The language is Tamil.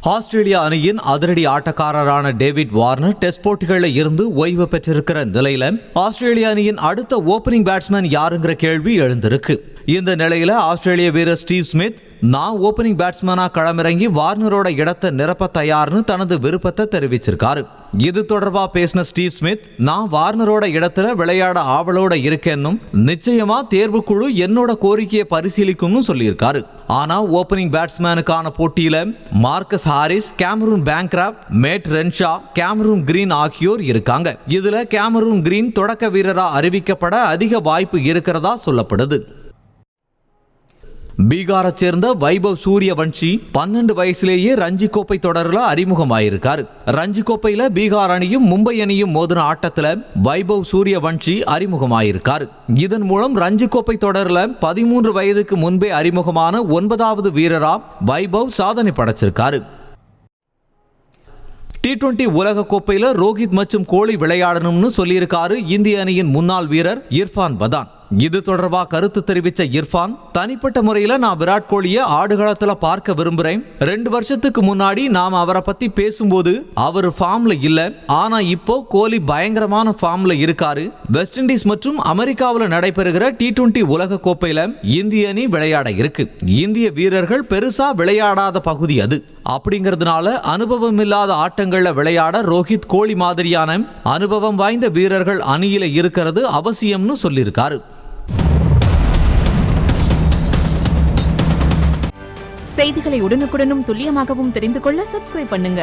ஆஸ்திரேலியா அணியின் அதிரடி ஆட்டக்காரரான டேவிட் வார்னர் டெஸ்ட் போட்டிகளில் இருந்து ஓய்வு பெற்றிருக்கிற நிலையில ஆஸ்திரேலிய அணியின் அடுத்த ஓபனிங் பேட்ஸ்மேன் யாருங்கிற கேள்வி எழுந்திருக்கு. இந்த நிலையில ஆஸ்திரேலிய வீரர் ஸ்டீவ் ஸ்மித் நான் ஓபனிங் பேட்ஸ்மேனா களமிறங்கி வார்னரோட இடத்தை நிரப்ப தயார்னு தனது விருப்பத்தை தெரிவிச்சிருக்காரு. இது தொடர்பா பேசின ஸ்டீவ் ஸ்மித் நான் வார்னரோட இடத்துல விளையாட ஆவலோட இருக்கேன்னும் நிச்சயமா தேர்வுக்குழு என்னோட கோரிக்கையை பரிசீலிக்கும்னு சொல்லியிருக்காரு. ஆனா ஓபனிங் பேட்ஸ்மேனுக்கான போட்டியில Marcus Harris, Cameron Bancroft, Matt Renshaw, Cameron Green ஆகியோர் இருக்காங்க. இதுல கேமரூன் கிரீன் தொடக்க வீரரா அறிவிக்கப்பட அதிக வாய்ப்பு இருக்கிறதா சொல்லப்படுது. பீகாரை சேர்ந்த வைபவ் சூரியவன்ஷி 12 வயசுலேயே ரஞ்சி கோப்பை தொடரில் அறிமுகமாயிருக்காரு. ரஞ்சி கோப்பையில பீகார் அணியும் மும்பை அணியும் மோதின ஆட்டத்தில் வைபவ் சூரியவன்ஷி அறிமுகமாயிருக்காரு. இதன் மூலம் ரஞ்சி கோப்பை தொடரில் 13 வயதுக்கு முன்பே அறிமுகமான 9வது வீரரா வைபவ் சாதனை படைச்சிருக்காரு. T20 உலக கோப்பையில ரோஹித் மற்றும் கோலி விளையாடணும்னு சொல்லியிருக்காரு இந்திய அணியின் முன்னாள் வீரர் இர்ஃபான் பதான். இது தொடர்பா கருத்து தெரிவித்த இர்ஃபான், தனிப்பட்ட முறையில நான் விராட் கோலியை ஆடுகளத்துல பார்க்க விரும்புறேன். 2 வருஷத்துக்கு முன்னாடி நாம அவரை பத்தி பேசும்போது அவர் ஃபார்ம்ல இல்ல, ஆனா இப்போ கோலி பயங்கரமான ஃபார்ம்ல இருக்காரு. வெஸ்ட் இண்டீஸ் மற்றும் அமெரிக்காவில் நடைபெறுகிற T20 உலக கோப்பையில இந்திய அணி விளையாட இருக்கு. இந்திய வீரர்கள் பெருசா விளையாடாத பகுதி அது. அப்படிங்கிறதுனால அனுபவம் இல்லாத ஆட்டங்கள்ல விளையாட ரோஹித், கோலி மாதிரியான அனுபவம் வாய்ந்த வீரர்கள் அணியில இருக்கிறது அவசியம்னு சொல்லியிருக்காரு. செய்திகளை உடனுக்குடனும் துல்லியமாகவும் தெரிந்து கொள்ள சப்ஸ்கிரைப் பண்ணுங்க.